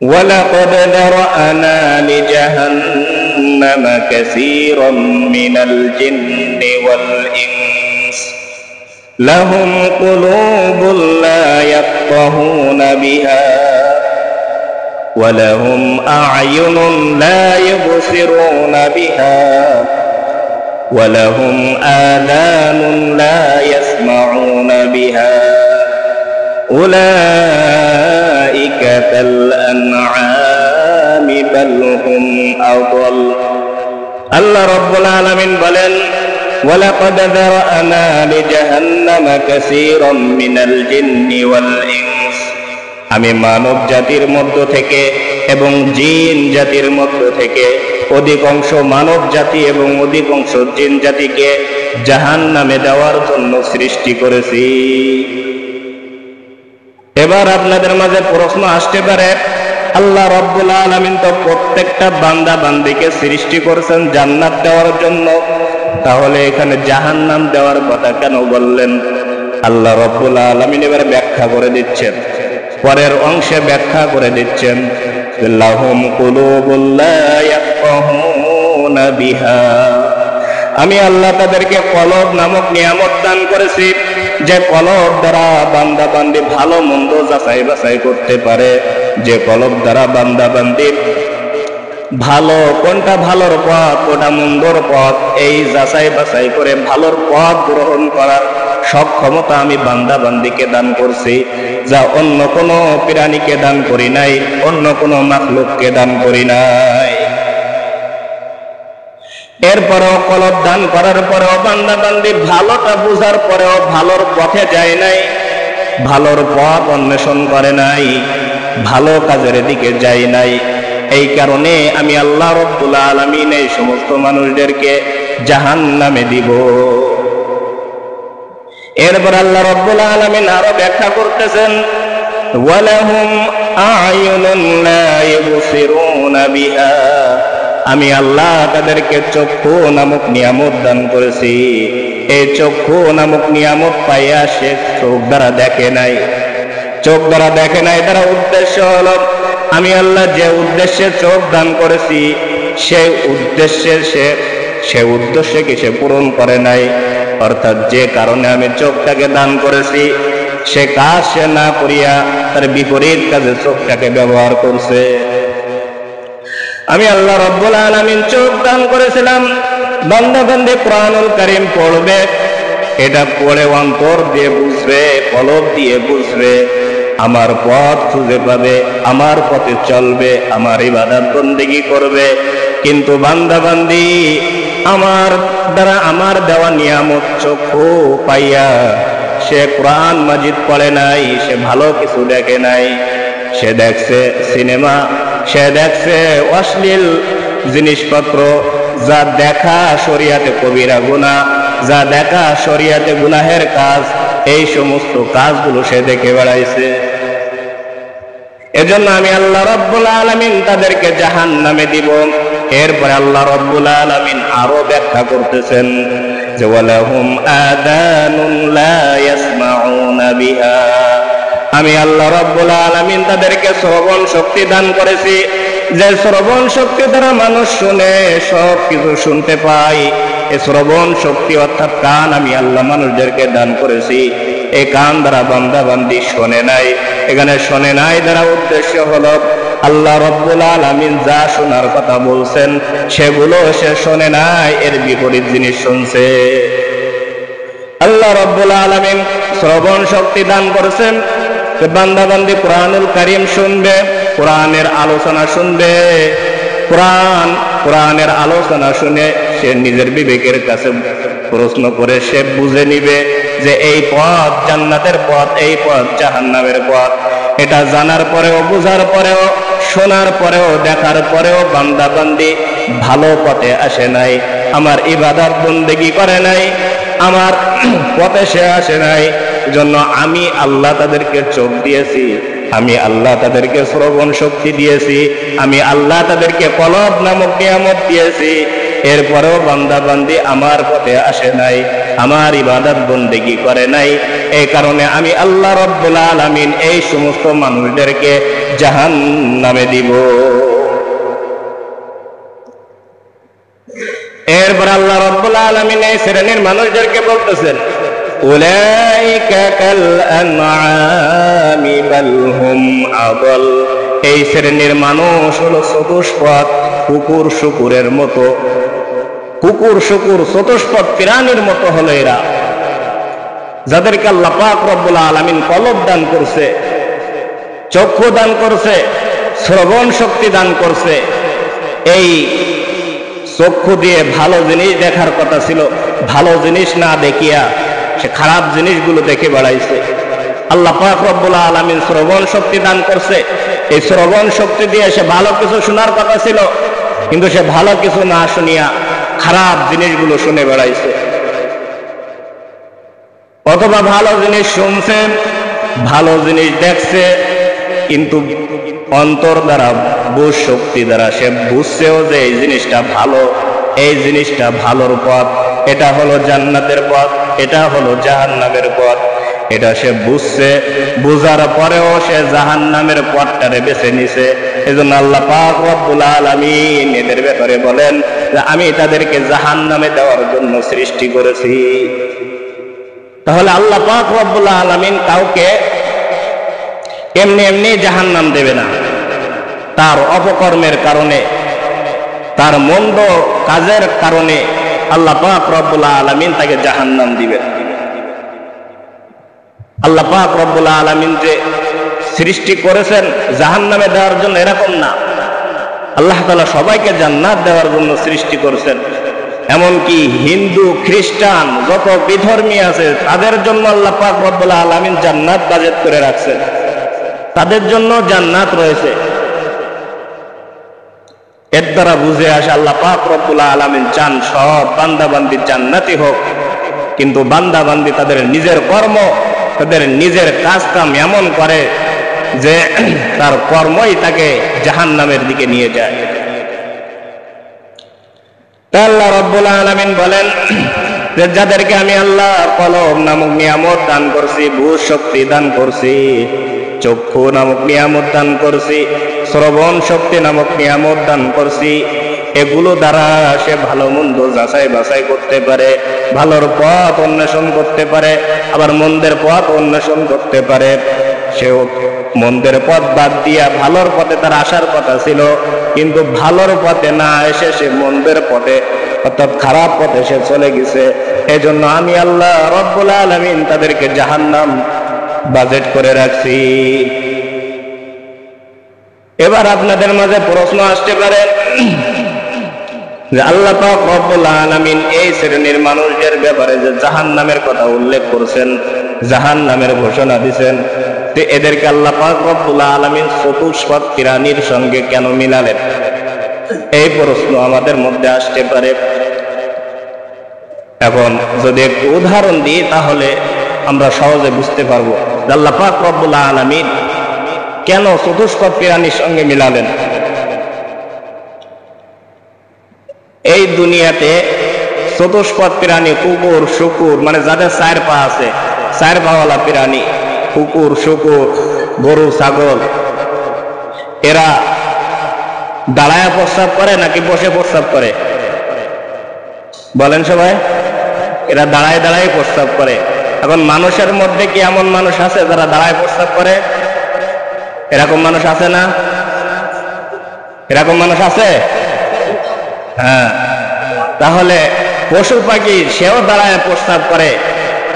وَلَقَدْ ذَرَأْنَا لِجَهَنَّمَ كَثِيرًا مِنَ الْجِنِّ وَالْإِنسِ لَهُمْ قُلُوبٌ لَا يَفْقَهُونَ بِهَا وَلَهُمْ أَعْيُنٌ لَا يُبْصِرُونَ بِهَا وَلَهُمْ آذَانٌ لَا يَسْمَعُونَ بِهَا أُولَئِكَ كَالْأَنْعَامِ بَلْ هُمْ أَضَلُّ আল্লাহ রাব্বুল আলামিন বলেন وَلَقَدْ ذَرَأْنَا لِجَهَنَّمَ كَثِيرًا مِنَ الْجِنِّ وَالْإِنسِ আমি মানব জাতির মধ্য থেকে এবং জিন জাতির মধ্য থেকে অধিকাংশ মানব জাতি এবং অধিকাংশ জিন জাতিকে জাহান্নামে দেওয়ার জন্য সৃষ্টি করেছি। এবার আপনাদের মাঝে প্রশ্ন আসতে পারে, আল্লাহ রাব্বুল আলামিন তো প্রত্যেকটা বান্দা বান্দীকে সৃষ্টি করেছেন জান্নাত দেওয়ার জন্য, তাহলে এখানে জাহান্নাম দেওয়ার কথা কেন বললেন? আল্লাহ রাব্বুল আলামিন এবার ব্যাখ্যা করে দিচ্ছেন, পরের অংশে ব্যাখ্যা করে দিচ্ছেন, লাহুম কুলুবুল লা ইয়াফকাহুনা বিহা, আমি আল্লাহ তাদেরকে কলব নামক নিয়ামত দান করেছি, যে কলব দ্বারা বান্দা বান্দি ভালো মন্দ যাচাই বাছাই করতে পারে, যে কলব দ্বারা বান্দা বান্দি ভালো কোনটা ভালোর পথ কোনটা মন্দর পথ এই যাচাই বাছাই করে ভালোর পথ গ্রহণ করার সক্ষমতা আমি বান্দা বান্দিকে দান করছি, যা অন্য কোনো প্রাণীকে দান করি নাই, অন্য কোনো মাখলুককে দান করি নাই। এরপরেও কলব দান করার পরেও বান্দা বান্দি ভালোটা বুঝার পরেও ভালোর পথে যায় নাই, ভালোর পথ অন্বেষণ করে নাই, ভালো কাজের দিকে যায় নাই। এই কারণে আমি আল্লাহ রাব্বুল আলামিন এই সমস্ত মানুষদেরকে জাহান্নামে দিব। এরপর আল্লাহ রাব্বুল আলামিন আরো ব্যাখ্যা করতেছেন, ওয়ালাহুম আ'য়ুনুন লা ইবসিরুনা বিহা, আমি আল্লাহ তাদেরকে চক্ষু নামক নিয়ামত দান করেছি। এই চক্ষু নামক নিয়ামত পাইয়া সে চোখ দ্বারা দেখে নাই, চোখ দ্বারা দেখে নাই, তারা উদ্দেশ্য হলো আমি আল্লাহ যে উদ্দেশ্যে চোখ দান করেছি সেই উদ্দেশ্যে সে উদ্দেশ্যকে সে পূরণ করে নাই, অর্থাৎ যে কারণে আমি চোখটাকে দান করেছি সে কাজ সে না করিয়া তার বিপরীত কাজে চোখটাকে ব্যবহার করছে। আমি আল্লাহ রাব্বুল আলামিন চোখ দান করেছিলাম, বান্দা বান্দী কোরআনুল কারীম পড়বে, এটা পড়ে অন্তর দিয়ে বুঝবে, কলব দিয়ে বুঝবে, আমার পথ খুঁজে পাবে, আমার পথে চলবে, আমার ইবাদত বন্দেগী করবে। কিন্তু বান্দা বান্দি আমার দ্বারা আমার দেওয়া নিয়ামত চক্ষু পাইয়া সে কোরআন মাজিদ পড়ে নাই, সে ভালো কিছু দেখে নাই, সে দেখছে সিনেমা, সে দেখছে অশ্লীল জিনিসপত্র, যা দেখা শরিয়াতে কবিরা গুনাহ, যা দেখা শরিয়াতে গুনাহের কাজ, এই সমস্ত কাজগুলো সে দেখে বেড়াইছে। এজন্য আমি আল্লাহ রাব্বুল আলামিন তাদেরকে জাহান্নামে দিব। এরপরে আল্লাহ রাব্বুল আলামিন আরো ব্যাখ্যা করতেছেন যে ওয়ালাহুম আযানুন লা ইয়াসমাউনা বিহা, আমি আল্লাহ রাব্বুল আলামিন তাদেরকে শ্রবণ শক্তি দান করেছি, যে শ্রবণ শক্তি দ্বারা মানুষ শুনে, সব কিছু শুনতে পায়। এই শ্রবণ শক্তি অর্থাৎ কান আমি আল্লাহ মানুষদেরকে দান করেছি। এই কান দ্বারা বান্দা বান্দি শোনে নাই, এখানে শোনে নাই দ্বারা উদ্দেশ্য হলো আল্লাহ রাব্বুল আলামিন যা শোনার কথা বলছেন সেগুলো সে শোনে নাই, এর বিপরীত জিনিস শুনছে। আল্লাহ রাব্বুল আলামিন শ্রবণ শক্তি দান করেছেন, বান্দা বান্দি কোরআনুল কারীম শুনবে, কোরআনের আলোচনা শুনবে, কোরআনের আলোচনা শুনে সে নিজের বিবেকের কাছে প্রশ্ন করে সে বুঝে নিবে যে এই পথ জান্নাতের পথ, এই পথ জাহান্নামের পথ। এটা জানার পরেও, বুঝার পরেও, শোনার পরেও, দেখার পরেও বান্দা বান্দি ভালো পথে আসে নাই, আমার ইবাদত বন্দেগী করে নাই, আমার পথে সে আসে নাই। জন্য আমি আল্লাহ তাদেরকে চোখ দিয়েছি, আমি আল্লাহ তাদেরকে শ্রবণ শক্তি দিয়েছি, আমি আল্লাহ তাদেরকে কলব নামক নিয়ামত দিয়েছি। এরপরেও বান্দা বান্দি আমার পথে আসে নাই, আমার ইবাদত বন্দেগী করে নাই। এই কারণে আমি আল্লাহ রাব্বুল আলামিন এই সমস্ত মানুষদেরকে জাহান্নামে দিব। এরপর আল্লাহ রাব্বুল আলামিন এই শ্রেণীর মানুষদেরকে বলতেছেন, উলাইকা কাল আনআমি বাল হুম আদাল। এই শ্রেণীর মানুষ হলো চতুষ্পদ কুকুর শুকুরের মতো, কুকুর শুকুর চতুষ্পদ প্রাণীর মতো হলো এরা, যাদেরকে আল্লাহ পাক রব্বুল আলামিন কলব দান করছে, চক্ষু দান করছে, শ্রবণ শক্তি দান করছে। এই চক্ষু দিয়ে ভালো জিনিস দেখার কথা ছিল, ভালো জিনিস না দেখিয়া সে খারাপ জিনিসগুলো দেখে বেড়াইছে। আল্লাহ পাক রব্বুল আলামিন শ্রবণ শক্তি দান করছে, এই শ্রবণ শক্তি দিয়ে সে ভালো কিছু শোনার কথা ছিল, কিন্তু সে ভালো কিছু না শুনিয়া খারাপ জিনিসগুলো শুনে বেড়াইছে। অথবা ভালো জিনিস শুনছে, ভালো জিনিস দেখছে, কিন্তু অন্তর দ্বারা বুঝ শক্তি দ্বারা সে বুঝছেও যে এই জিনিসটা ভালো, এই জিনিসটা ভালোর পথ, এটা হলো জান্নাতের পথ, এটা হলো জাহান্নামের পথ, এটা সে বুঝছে। বুঝার পরেও সে জাহান্নামের পথটারে বেছে নিছে। এজন্য আল্লাহ পাক রব্বুল আলামিন এদের ব্যাপারে বলেন যে আমি তাদেরকে জাহান্নামে দেওয়ার জন্য সৃষ্টি করেছি। তাহলে আল্লাহ পাক রব্বুল আলামিন কাউকে এমনি এমনি জাহান্নাম দেবে না, তার অপকর্মের কারণে, তার মন্দ কাজের কারণে আল্লাহ পাক রব্বুল আলামিন তাকে জাহান্নাম দিবেন। আল্লাহ পাক রব্বুল আলামিন যে সৃষ্টি করেছেন জাহান্নামে দেওয়ার জন্য এরকম না, আল্লাহ তাআলা সবাইকে জান্নাত দেওয়ার জন্য সৃষ্টি করেছেন। এমনকি হিন্দু খ্রিস্টান যত বিধর্মী আছে তাদের জন্য আল্লাহ পাক রব্বুল আলামিন জান্নাত বাজেট করে রাখছেন, তাদের জন্য জান্নাত রয়েছে। এর দ্বারা বুঝে আসে আল্লাহ পাক রব্বুল আলামিন চান সব বান্দাবান্দি জান্নাতি হোক, কিন্তু বান্দাবান্দি তাদের নিজের কর্ম, তাদের নিজের কাজ কাম এমন করে যে তার কর্মই তাকে জাহান্নামের দিকে নিয়ে যায়। আল্লাহ রাব্বুল আলামিন বলেন যে যাদেরকে আমি আল্লাহ কলম নামক নিয়ামত দান করছি, বুঝ শক্তি দান করছি, চক্ষু নামক নিয়ামত দান করছি, শ্রবণ শক্তি নামক নিয়ামত দান করছি, এগুলো দ্বারা সে ভালো মন্দ যাচাই বাছাই করতে পারে, ভালোর পথ অন্বেষণ করতে পারে, আবার মন্দের পথ অন্বেষণ করতে পারে। সেও মন্দের পথ বাদ দিয়া ভালোর পথে তার আসার কথা ছিল, কিন্তু ভালোর পথে না এসে সে মন্দের পথে অর্থাৎ খারাপ পথে সে চলে গেছে। এজন্য আমি আল্লাহ রব্বুল আলামিন তাদেরকে জাহান্নাম বাজেট করে রাখছি। এবার আপনাদের মাঝে প্রশ্ন আসতে পারে যে আল্লাহ পাক রব্বুল আলামিন এই শ্রেণীর মানুষদের ব্যাপারে যে জাহান্নামের কথা উল্লেখ করেছেন, জাহান্নামের ঘোষণা দিয়েছেন, তো এদেরকে আল্লাহ পাক রব্বুল আলামিন চতুষ্পদ প্রাণীর সঙ্গে কেন মিলালেন? এই প্রশ্ন আমাদের মধ্যে আসতে পারে। এখন যদি একটু উদাহরণ দিই তাহলে আমরা সহজে বুঝতে পারবো আল্লাহ পাক রব্বুল আলামিন কেন চতুষ্পদ প্রাণীর সঙ্গে মিলালেন। এই দুনিয়াতে চতুষ্পদ প্রাণী কুকুর শুকুর, মানে যাদের চার পা আছে, চার পাওয়ালা প্রাণী, কুকুর শুকুর গরু ছাগল, এরা দাঁড়ায় প্রস্রাব করে নাকি বসে প্রস্রাব করে? বলেন সবাই। এরা দাঁড়ায় দাঁড়ায় প্রস্রাব করে। এখন মানুষের মধ্যে কি এমন মানুষ আছে যারা দাঁড়ায় প্রস্রাব করে? এরকম মানুষ আছে না? এরকম মানুষ আছে? হ্যাঁ। তাহলে পশু পাখি সেও দাঁড়ায় প্রস্রাব করে,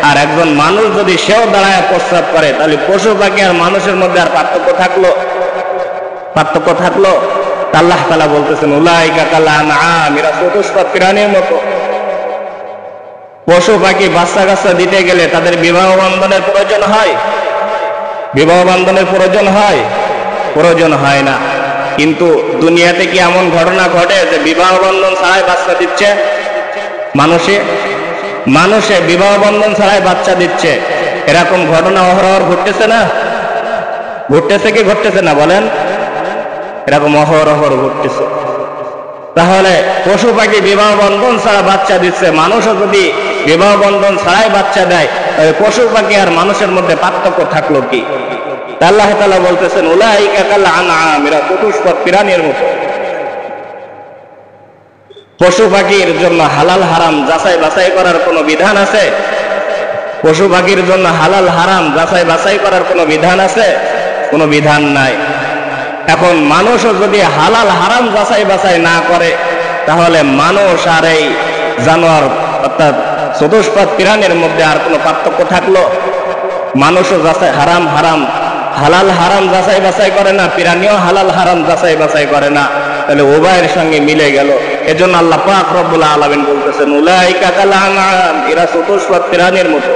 আর একজন মানুষ যদি সেও দাঁড়ায় প্রস্রাব করে, তাহলে পশু পাখি আর মানুষের মধ্যে আর পার্থক্য থাকলো? পার্থক্য থাকলো? আল্লাহ তাআলা বলতেছেন উলাইকা কাল আনআম, এরা চতুষ্পদ প্রাণীর মতো। পশু পাখি বাচ্চা কাচ্চা দিতে গেলে তাদের বিবাহ বন্ধনের প্রয়োজন হয়? বিবাহ বন্ধনের প্রয়োজন হয়? প্রয়োজন হয় না। কিন্তু দুনিয়াতে কি এমন ঘটনা ঘটে যে বিবাহ বন্ধন ছাড়াই বাচ্চা দিচ্ছে? মানুষে বিবাহ বন্ধন ছাড়াই বাচ্চা দিচ্ছে, এরকম ঘটনা অহরহ ঘটতেছে না? ঘটতেছে কি ঘটতেছে না বলেন? এরকম অহরহ ঘটতেছে। তাহলে পশু পাখি বিবাহ বন্ধন ছাড়া বাচ্চা দিচ্ছে, মানুষও যদি বিবাহ বন্ধন ছাড়াই বাচ্চা দেয়, তাহলে পশু পাখি আর মানুষের মধ্যে পার্থক্য থাকলো কি? আল্লাহ তাআলা বলতেছেন উলাইকা কাল আনআম, এরা চতুষ্পদ প্রাণীর মতো। পশু পাখির জন্য হালাল হারাম যাচাই বাছাই করার কোনো বিধান আছে? পশু পাখির জন্য হালাল হারাম যাচাই বাছাই করার কোনো বিধান আছে? কোনো বিধান নাই। এখন মানুষও যদি হালাল হারাম যাচাই বাছাই না করে, তাহলে মানুষ আর এই জানোয়ার অর্থাৎ চতুষ্পদ প্রাণীর মধ্যে আর কোনো পার্থক্য থাকলো? মানুষও যাচাই হারাম হারাম হালাল হারাম যাচাই বাছাই করে না, প্রাণীও হালাল হারাম যাচাই বাছাই করে না, তাহলে উভয়ের সঙ্গে মিলে গেল। এজন্য আল্লাহ পাক রব্বুল আলামিন বলতেছেন উলাইকা কাল আনআম, এরা চতুষ্পদ প্রাণীর মতো।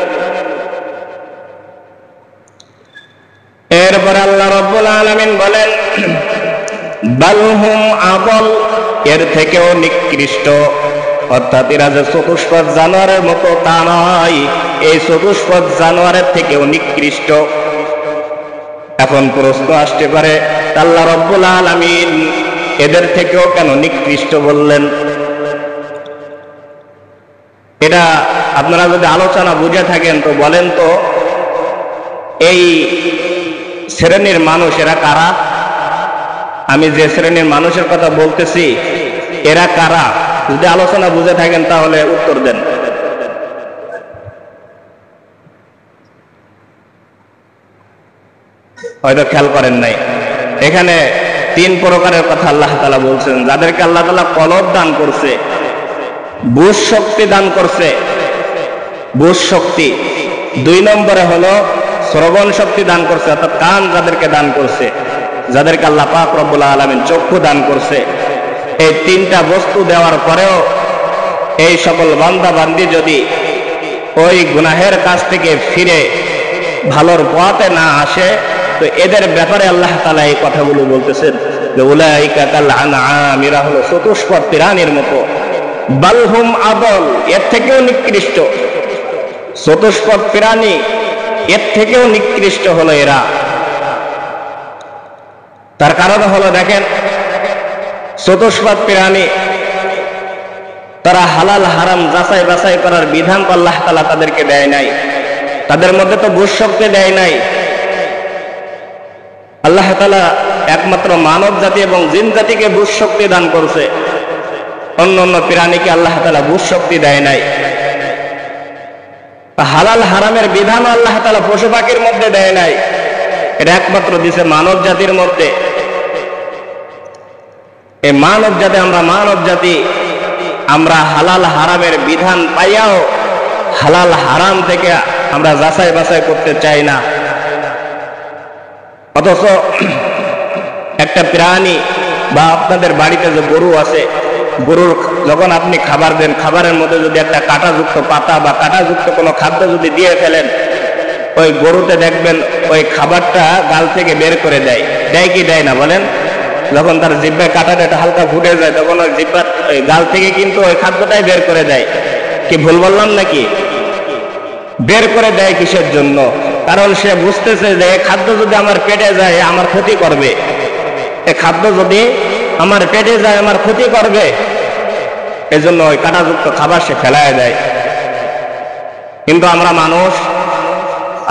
এরপর আল্লাহ রব্বুল আলামিন বলেন বাল হুম আদল, এর থেকেও নিকৃষ্ট। অর্থাৎ এরা যে চতুষ্পদ জানোয়ারের মতো তা নয়, এই চতুষ্পদ জানোয়ারের থেকেও নিকৃষ্ট। এখন প্রশ্ন আসতে পারে আল্লাহ রব্বুল আলামিন এদের থেকেও কেন নিকৃষ্ট বললেন? এটা আপনারা যদি আলোচনা বুঝে থাকেন তো বলেন তো, এই শ্রেণীর মানুষ এরা কারা? আমি যে শ্রেণীর মানুষের কথা বলতেছি এরা কারা? যদি আলোচনা বুঝে থাকেন তাহলে উত্তর দেন। হয়তো খেয়াল করেন নাই। এখানে তিন প্রকারের কথা আল্লাহ তাআলা বলছেন, যাদেরকে আল্লাহ তাআলা কলব দান করছে, বুঝ শক্তি দান করছে, বুঝ শক্তি। দুই নম্বরে হলো শ্রবণ শক্তি দান করছে, অর্থাৎ কান যাদেরকে দান করছে, যাদেরকে আল্লাহ পাক রব্বুল আলামিন চক্ষু দান করছে। এই তিনটা বস্তু দেওয়ার পরেও এই সকল বান্দা বান্দি যদি ওই গুনাহের কাছ থেকে ফিরে ভালোর পথে না আসে, তো এদের ব্যাপারে আল্লাহ তাআলা এই কথাগুলো বলতেছেন যে উলাইকা কাল আনআম, এরা হলো চতুষ্পদ প্রাণীর মতো। বাল হুম আদল, এর থেকেও নিকৃষ্ট। চতুষ্পদ প্রাণী এর থেকেও নিকৃষ্ট হলো এরা। তার কারণ হলো দেখেন, চতুষ্পদ প্রাণী তারা হালাল হারাম যাচাই বাছাই করার বিধান আল্লাহ তাআলা তাদেরকে দেয় নাই, তাদের মধ্যে তো বুঝ শক্তি দেয় নাই। আল্লাহ তাআলা একমাত্র মানব জাতি এবং জিন জাতিকে বুঝ শক্তি দান করছে, অন্য অন্য প্রাণীকে আল্লাহ তাআলা বুঝ শক্তি দেয় নাই। হালাল হারামের বিধান আল্লাহ তাআলা পশু পাখির মধ্যে দেয় নাই, এটা একমাত্র দিছে মানব জাতির মধ্যে। এই মানব জাতি, আমরা মানব জাতি, আমরা হালাল হারামের বিধান পাইয়াও হালাল হারাম থেকে আমরা যাচাই বাছাই করতে চাই না। অথচ একটা প্রাণী বা আপনাদের বাড়িতে যে গরু আছে, গরুর যখন আপনি খাবার দেন, খাবারের মধ্যে যদি একটা কাঁটাযুক্ত পাতা বা কাঁটাযুক্ত কোনো খাদ্য যদি দিয়ে ফেলেন, ওই গরুতে দেখবেন ওই খাবারটা গাল থেকে বের করে দেয়। দেয় কি দেয় না বলেন? যখন তার জিহ্বায় কাঁটাটা হালকা ফুটে যায়, তখন ওই জিহ্বার ওই গাল থেকে কিন্তু ওই খাদ্যটাই বের করে দেয়। কি ভুল বললাম নাকি? বের করে দেয় কিসের জন্য? কারণ সে বুঝতেছে যে এই খাদ্য যদি আমার পেটে যায় আমার ক্ষতি করবে, এই খাদ্য যদি আমার পেটে যায় আমার ক্ষতি করবে, এজন্য ওই কাঁটাযুক্ত খাবার সে ফেলায় দেয়। কিন্তু আমরা মানুষ,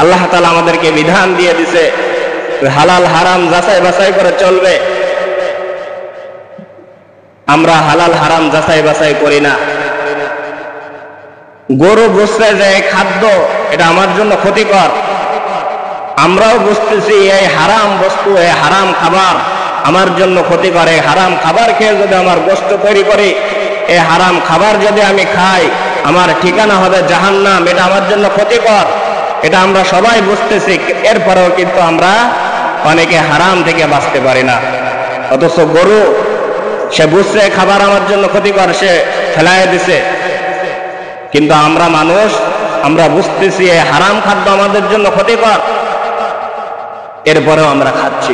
আল্লাহ তাআলা আমাদেরকে বিধান দিয়ে দিছে হালাল হারাম যাচাই বাছাই করে চলবে। আমরা হালাল হারাম যাচাই বাছাই করি না। গরু বুঝছে যে এই খাদ্য এটা আমার জন্য ক্ষতিকর, আমরাও বুঝতেছি এই হারাম বস্তু, এই হারাম খাবার আমার জন্য ক্ষতিকর। এই হারাম খাবার খেয়ে যদি আমার গোশত তৈরি করি, এই হারাম খাবার যদি আমি খাই, আমার ঠিকানা হবে জাহান্নাম, এটা আমার জন্য ক্ষতিকর। এটা আমরা সবাই বুঝতেছি, এরপরেও কিন্তু আমরা অনেকে হারাম থেকে বাঁচতে পারি না। অথচ গরু সে বুঝছে খাবার আমার জন্য ক্ষতিকর, সে ফেলায় দিছে। কিন্তু আমরা মানুষ, আমরা বুঝতেছি এই হারাম খাদ্য আমাদের জন্য ক্ষতিকর, এরপরেও আমরা খাচ্ছি।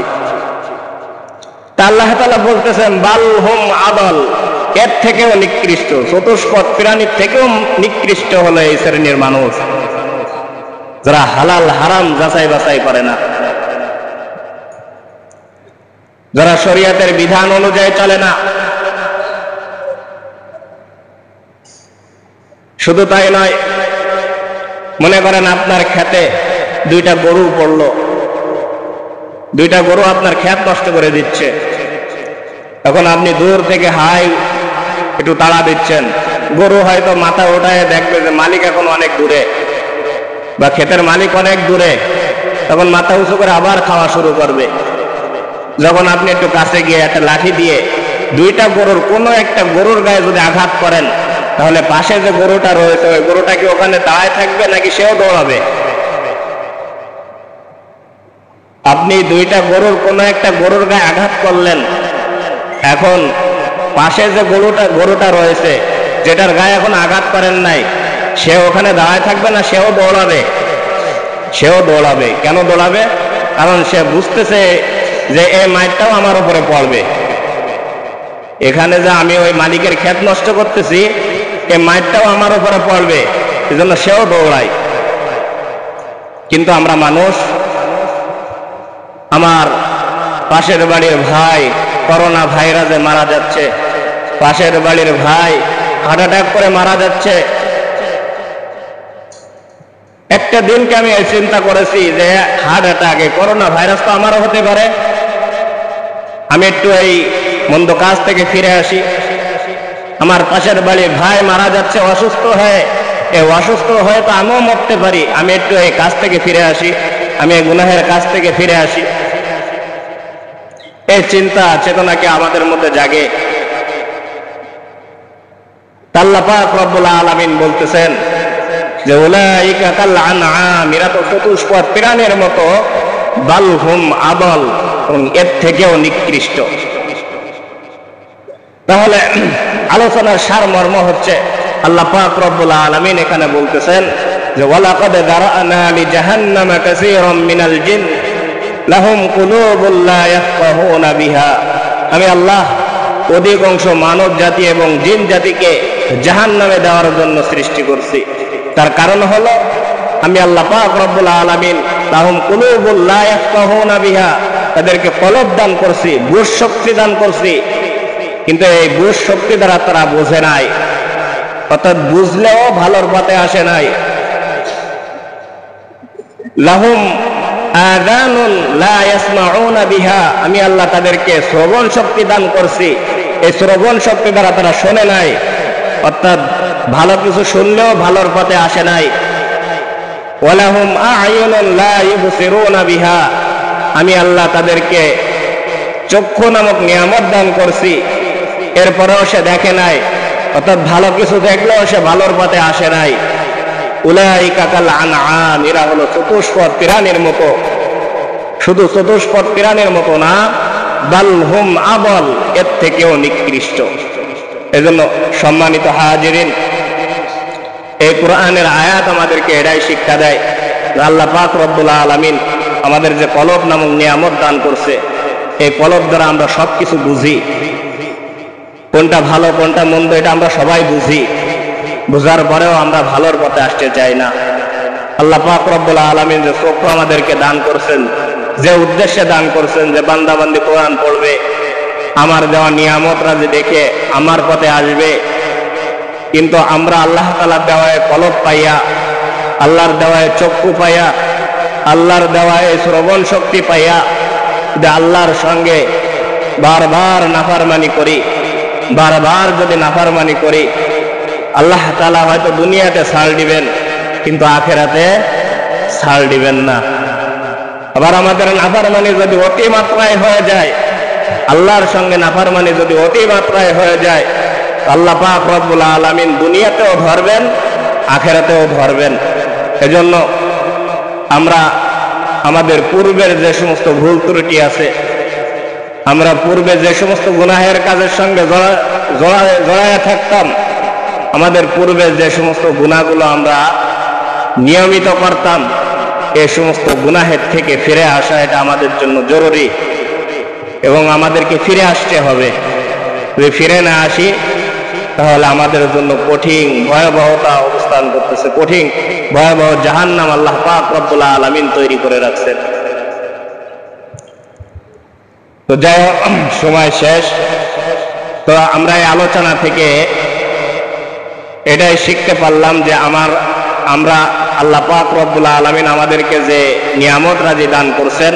তা আল্লাহ তাআলা বলতেছেন বাল হুম আদল, এর থেকেও নিকৃষ্ট, চতুষ্পদ প্রাণীর থেকেও নিকৃষ্ট হলো এই শ্রেণীর মানুষ, যারা হালাল হারাম যাচাই বাছাই করে না, যারা শরীয়তের বিধান অনুযায়ী চলে না। শুধু তাই নয়, মনে করেন আপনার খেতে দুইটা গরু পড়লো, দুইটা গরু আপনার ক্ষেত নষ্ট করে দিচ্ছে। এখন আপনি দূর থেকে হাই একটু তাড়া দিচ্ছেন, গরু হয়তো মাথা ওঠায় দেখবে যে মালিক এখন অনেক দূরে বা ক্ষেতের মালিক অনেক দূরে, তখন মাথা উঁচু করে আবার খাওয়া শুরু করবে। যখন আপনি একটু কাছে গিয়ে একটা লাঠি দিয়ে দুইটা গরুর কোনো একটা গরুর গায়ে যদি আঘাত করেন, তাহলে পাশে যে গরুটা রয়েছে ওই গরুটা কি ওখানে দাঁড়ায় থাকবে নাকি সেও দৌড়াবে? আপনি দুইটা গরুর কোনো একটা গরুর গায়ে আঘাত করলেন, এখন পাশে যে গরুটা রয়েছে যেটার গায়ে এখন আঘাত করেন নাই, সে ওখানে দাঁড়ায় থাকবে না সেও দৌড়াবে? সেও দৌড়াবে। কেন দৌড়াবে? কারণ সে বুঝতেছে যে এই মাইরটাও আমার উপরে পড়বে। এখানে যে আমি ওই মালিকের ক্ষেত নষ্ট করতেছি, এই মাইরটাও আমার উপরে পড়বে, এজন্য সেও দৌড়ায়। কিন্তু আমরা মানুষ, আমার পাশের বাড়ির ভাই করোনা ভাইরাসে মারা যাচ্ছে, পাশের বাড়ির ভাই হার্ট অ্যাটাক করে মারা যাচ্ছে। একটা দিনকে আমি চিন্তা করেছি যে হার্ট অ্যাটাকে করোনা ভাইরাস তো আমারও হতে পারে, আমি একটু এই মন্দ কাজ থেকে ফিরে আসি। আমার পাশের বাড়ির ভাই মারা যাচ্ছে অসুস্থ হয়ে, এই অসুস্থ হয়ে তো আমিও মরতে পারি, আমি একটু এই কাজ থেকে ফিরে আসি, আমি এই গুনাহের কাজ থেকে ফিরে আসি। এই চিন্তা চেতনাকে আমাদের মধ্যে জাগে। আল্লাহ পাক রব্বুল আলামিন বলতেছেন যে উলাইকা কাল আনআম, এরা তো চতুষ্পদ প্রাণীর মতো, বাল হুম আদল, এবং এর থেকেও নিকৃষ্ট। তাহলে আলোচনার সারমর্ম হচ্ছে আল্লাহ পাক রব্বুল আলামিন এখানে বলতেছেন যে ওয়ালাকাদ যারানা লিজাহান্নামা কাসীরাম মিনাল জিন লাহুম কুলুবুল লা ইয়াফকাহুনা বিহা, আমি আল্লাহ অধিকাংশ মানব জাতি এবং জিন জাতিকে জাহান্নামে দেওয়ার জন্য সৃষ্টি করছি। তার কারণ হলো আমি আল্লাহ পাক রব্বুল আলামিন লাহুম কুলুবুল লা ইয়াফকাহুনা বিহা, তাদেরকে কলব দান করছি, বুঝ শক্তি দান করছি, কিন্তু এই বুঝ শক্তি দ্বারা তারা বোঝে নাই, অর্থাৎ বুঝলেও ভালোর পথে আসে নাই। লাহুম আযানুন লা ইয়াসমাউনা বিহা, আমি আল্লাহ তাদেরকে শ্রবণ শক্তি দান করছি, এই শ্রবণ শক্তি দ্বারা তারা শোনে নাই, অর্থাৎ ভালো কিছু শুনলেও ভালোর পথে আসে নাই। ওয়ালাহুম আ'য়ুনুন লা ইবসিরুনা বিহা, আমি আল্লাহ তাদেরকে চক্ষু নামক নিয়ামত দান করছি, এরপরেও সে দেখে নাই, অর্থাৎ ভালো কিছু দেখলেও সে ভালোর পথে আসে নাই। উলাইকা কাল আনআম, এরা হলো চতুষ্পদ প্রাণীর মতো। শুধু চতুষ্পদ প্রাণীর মতো না, বাল হুম আদল, এর থেকেও নিকৃষ্ট। এজন্য সম্মানিত হাজিরিন, এই কোরআনের আয়াত আমাদেরকে এটাই শিক্ষা দেয় যে আল্লাহ পাক রব্বুল আলামিন আমাদের যে কলব নামক নিয়ামত দান করছে, এই কলব দ্বারা আমরা সবকিছু বুঝি, কোনটা ভালো কোনটা মন্দ এটা আমরা সবাই বুঝি, বুঝার পরেও আমরা ভালোর পথে আসতে চাই না। আল্লাহ পাক রব্বুল আলামিন যে চক্ষু আমাদেরকে দান করছেন, যে উদ্দেশ্যে দান করছেন যে বান্দা বান্দি কোরআন পড়বে, আমার দেওয়া নিয়ামতরা যে দেখে আমার পথে আসবে, কিন্তু আমরা আল্লাহ তাআলার দেওয়ায় কলব পাইয়া, আল্লাহর দেওয়ায় চক্ষু পাইয়া, আল্লাহর দেওয়ায় শ্রবণ শক্তি পাইয়া যে আল্লাহর সঙ্গে বারবার নাফরমানি করি, বারবার যদি নাফরমানি করি, আল্লাহ তাআলা হয়তো দুনিয়াতে ছাড় দিবেন কিন্তু আখিরাতে ছাড় দিবেন না। আবার আমাদের নাফরমানি যদি অতি মাত্রায় হয়ে যায়, আল্লাহর সঙ্গে নাফরমানি যদি অতি মাত্রায় হয়ে যায়, আল্লাহ পাক রব্বুল আলামিন দুনিয়াতেও ধরবেন, আখিরাতেও ধরবেন। এজন্য আমরা আমাদের পূর্বের যে সমস্ত ভুল ত্রুটি আছে, আমরা পূর্বে যে সমস্ত গুনাহের কাজের সঙ্গে জড়ায় থাকতাম, আমাদের পূর্বে যে সমস্ত গুনাহগুলো আমরা নিয়মিত করতাম, এই সমস্ত গুনাহের থেকে ফিরে আসা এটা আমাদের জন্য জরুরি এবং আমাদেরকে ফিরে আসতে হবে। যদি ফিরে না আসি তাহলে আমাদের জন্য কঠিন ভয়াবহতা অবস্থান করতেছে, কঠিন ভয়াবহ জাহান্নাম আল্লাহ পাক রব্বুল আলামিন তৈরি করে রাখছেন। তো যাই হোক, সময় শেষ। তো আমরা এই আলোচনা থেকে এটাই শিখতে পারলাম যে আমরা আল্লাহ পাক রব্বুল আলামিন আমাদেরকে যে নিয়ামত রাজি দান করছেন,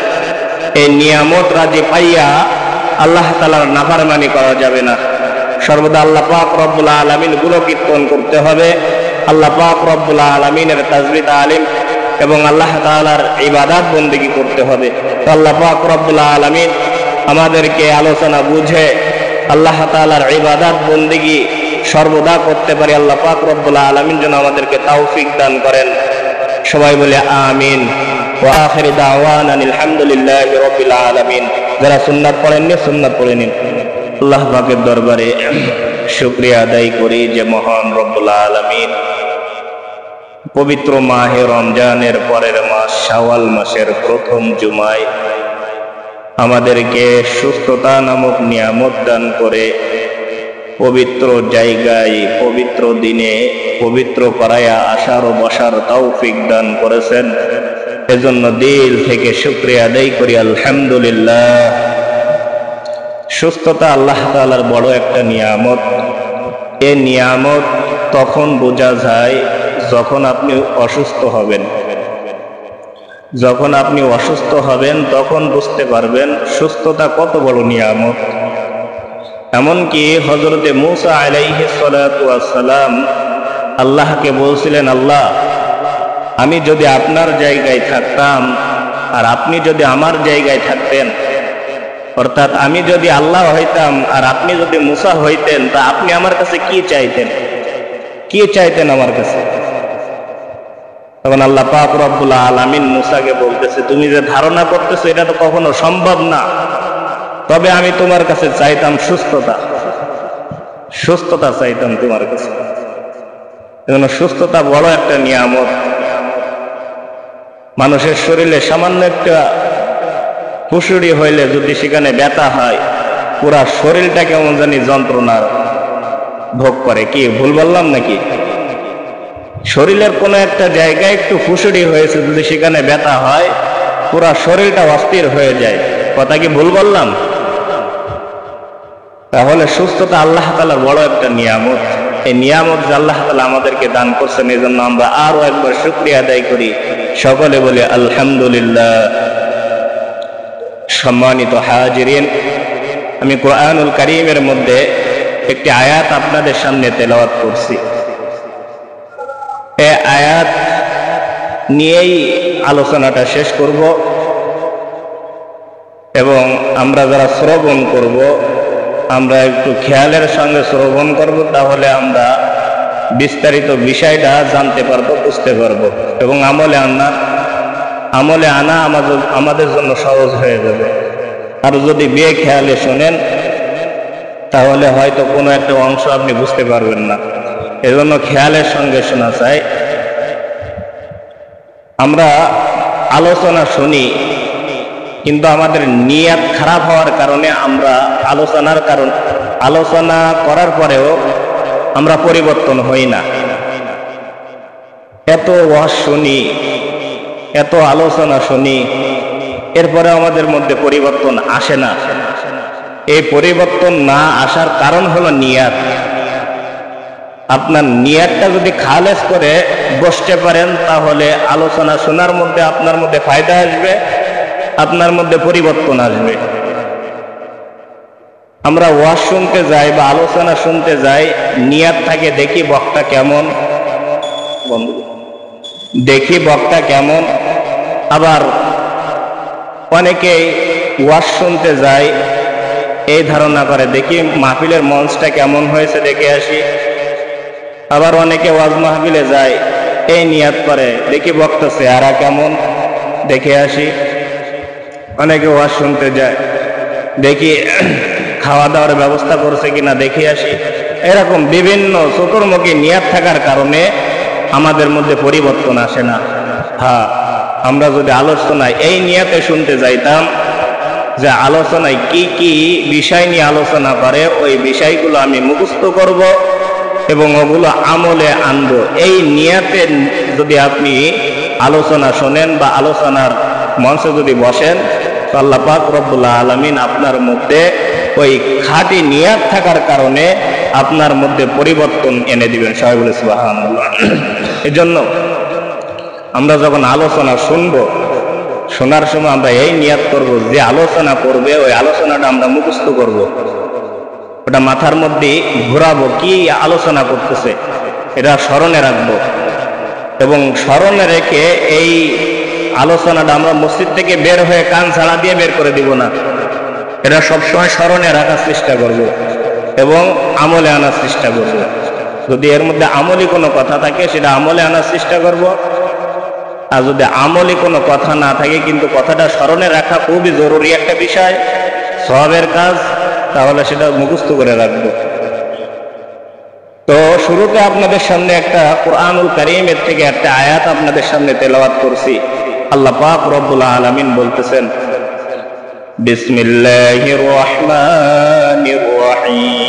এই নিয়ামত রাজি পাইয়া আল্লাহ তাআলার নাফরমানি করা যাবে না। সর্বদা আল্লাহ পাক রব্বুল আলামিন গুণকীর্তন করতে হবে, আল্লাহ পাক রব্বুল আলামিনের তাসবিহ তালিম এবং আল্লাহ তাআলার ইবাদত বন্দেগী করতে হবে। তো আল্লাহ পাক রব্বুল আলামিন আমাদেরকে আলোচনা বুঝে আল্লাহ তাআলার ইবাদত বন্দেগী সর্বদা করতে পারি। আল্লাহ পাক রব্বুল আলামিন যেন আমাদেরকে তৌফিক দান করেন। সবাই বলে আমিন। ওয়া আখিরু দাওয়ানা আলহামদুলিল্লাহি রাব্বিল আলামিন। যারা সুন্নাত পড়েননি সুন্নাত পড়ে নিন। আল্লাহ পাকের দরবারে শুকরিয়া আদায় করি যে মহান রব্বুল আলামিন পবিত্র মাহে রমজানের পরের মাস শাওয়াল মাসের প্রথম জুমায় আমাদেরকে সুস্থতা নামক নিয়ামত দান করে পবিত্র জায়গায় পবিত্র দিনে পবিত্র করায়া আসার ও বসার তৌফিক দান করেছেন। এজন্য দিল থেকে শুকরিয়া আদায় করি আলহামদুলিল্লাহ। সুস্থতা আল্লাহ তাআলার বড় একটা নিয়ামত। এই নিয়ামত তখন বোঝা যায় যখন আপনি অসুস্থ হবেন। যখন আপনি অসুস্থ হবেন তখন বুঝতে পারবেন সুস্থতা কত বড় নিয়ামত। এমনকি হযরতে মূসা আলাইহিস সালাতু ওয়াস সালাম আল্লাহকে বলছিলেন, আল্লাহ আমি যদি আপনার জায়গায় থাকতাম আর আপনি যদি আমার জায়গায় থাকতেন, অর্থাৎ আমি যদি আল্লাহ হইতাম আর আপনি যদি মূসা হইতেন, তা আপনি আমার কাছে কি চাইতেন? কি চাইতেন আমার কাছে? তখন আল্লাহ পাক রব্বুল আলামিন মূসাকে বলতেছে, তুমি যে ধারণা করতেছো এটা তো কখনো সম্ভব না, তবে আমি তোমার কাছে চাইতাম সুস্থতা। সুস্থতা চাইতাম তোমার কাছে। এজন্য সুস্থতা বড় একটা নিয়ামত। মানুষের শরীরে সামান্য একটা ফুসুড়ি হইলে যদি সেখানে ব্যথা হয়, পুরা শরীরটা কেমন জানি যন্ত্রণার ভোগ করে। কি ভুল বললাম নাকি? শরীরের কোনো একটা জায়গায় একটু ফুসুড়ি হয়েছে, যদি সেখানে ব্যথা হয় পুরা শরীরটা অস্থির হয়ে যায়। কথা কি ভুল বললাম? তাহলে সুস্থতা আল্লাহ তাআলার বড় একটা নিয়ামত। এই নিয়ামত যে আল্লাহ তাআলা আমাদেরকে দান করছেন, এই জন্য আমরা আরো একবার শুকরিয়া আদায় করি। সকলে বলে আলহামদুলিল্লাহ। সম্মানিত হাজিরিন, আমি কোরআনুল কারীমের মধ্যে একটি আয়াত আপনাদের সামনে তেলাওয়াত করছি। এই আয়াত নিয়েই আলোচনাটা শেষ করব এবং আমরা যারা শ্রবণ করব আমরা একটু খেয়ালের সঙ্গে শ্রবণ করব, তাহলে আমরা বিস্তারিত বিষয়টা জানতে পারবো, বুঝতে পারবো এবং আমলে আনা আমাদের জন্য সহজ হয়ে যাবে। আর যদি বেখেয়ালে শোনেন তাহলে হয়তো কোনো একটা অংশ আপনি বুঝতে পারবেন না। এজন্য খেয়ালের সঙ্গে শোনা চাই। আমরা আলোচনা শুনি, কিন্তু আমাদের নিয়ত খারাপ হওয়ার কারণে আমরা আলোচনা করার পরেও আমরা পরিবর্তন হই না। এত ওয়াজ শুনি, এত আলোচনা শুনি, এরপরে আমাদের মধ্যে পরিবর্তন আসে না। এই পরিবর্তন না আসার কারণ হলো নিয়ত। আপনার নিয়তটা যদি খালেস করে বসতে পারেন, তাহলে আলোচনা শোনার মধ্যে আপনার মধ্যে ফায়দা আসবে, আপনার মধ্যে পরিবর্তন আসবে। আমরা ওয়াজ শুনতে যাই বা আলোচনা শুনতে যাই, নিয়ত থাকে দেখি বক্তা কেমন, আবার অনেকেই ওয়াজ শুনতে যায় এই ধারণা করে দেখি মাহফিলের মঞ্চটা কেমন হয়েছে দেখে আসি। আবার অনেকে ওয়াজ মাহফিলে যায় এই নিয়ত করে দেখি বক্তা চেহারা কেমন, দেখে আসি। অনেকে ওয়াজ শুনতে যায় দেখি খাওয়া দাওয়ার ব্যবস্থা করছে কিনা দেখে আসি। এরকম বিভিন্ন চতুর্মুখী নিয়ত থাকার কারণে আমাদের মধ্যে পরিবর্তন আসে না। হ্যাঁ, আমরা যদি আলোচনায় এই নিয়তে শুনতে যাইতাম যে আলোচনায় কি কি বিষয় নিয়ে আলোচনা করে, ওই বিষয়গুলো আমি মুখস্থ করব এবং ওগুলো আমলে আনবো, এই নিয়তে যদি আপনি আলোচনা শোনেন বা আলোচনার মঞ্চে যদি বসেন, তো আল্লাহ পাক রব্বুল আলামিন আপনার মধ্যে ওই খাঁটি নিয়ত থাকার কারণে আপনার মধ্যে পরিবর্তন এনে দিবেন। সবাই বলে সুবহানাল্লাহ। এজন্য আমরা যখন আলোচনা শুনবো, শোনার সময় আমরা এই নিয়াত করব যে আলোচনা করবে ওই আলোচনাটা আমরা মুখস্থ করব, ওটা মাথার মধ্যে ঘোরাবো কি আলোচনা করতেছে, এটা স্মরণে রাখবো। এবং স্মরণে রেখে এই আলোচনাটা আমরা মসজিদ থেকে বের হয়ে কান ছাড়া দিয়ে বের করে দিব না, এটা সবসময় স্মরণে রাখার চেষ্টা করব এবং আমলে আনার চেষ্টা করব। যদি এর মধ্যে আমলি কোনো কথা থাকে সেটা আমলে আনার চেষ্টা করব, আর যদি আমলি কোনো কথা না থাকে কিন্তু কথাটা স্মরণে রাখা খুবই জরুরি একটা বিষয়, সওয়াবের কাজ, তাহলে সেটা মুখস্থ করে রাখবো। তো শুরুতে আপনাদের সামনে একটা কুরআনুল কারীমের থেকে একটা আয়াত আপনাদের সামনে তেলাওয়াত করছি। আল্লাহ পাক রব্বুল আলামিন বলতেছেন, বিসমিল্লাহির রহমানির রহিম,